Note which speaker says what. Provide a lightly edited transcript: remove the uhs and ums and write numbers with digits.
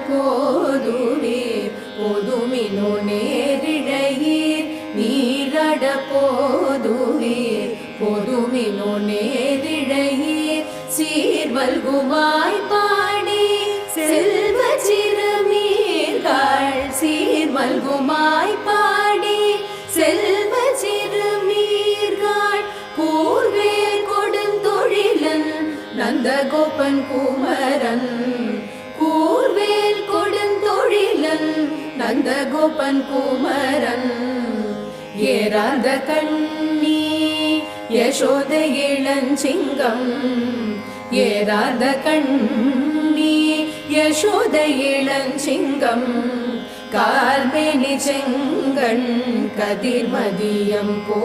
Speaker 1: போதுவீர் பொதுமினோ நேரிழையீர் நீராட போதுவீர் பொதுமினோ நேரிழையீர் சீர்வல்குமாய் பாடி செல்வ சிறுமீர்கள் சீர்வல்குமாய் பாடி செல்வ சிறுமீர்கள் கூர்வேல் கொடுந்தொழிலன் நந்தகோபன் குமரன் கூர்வேல் கொடுந்தொழிலன் நந்தகோபன் குமரன் ஏறாத கண்ணி யசோத இளஞ்சிங்கம் ஏறாத கண்ணி யசோத இளஞ்சிங்கம் கார்மேனி செங்கண் கதிர்மதியம் போ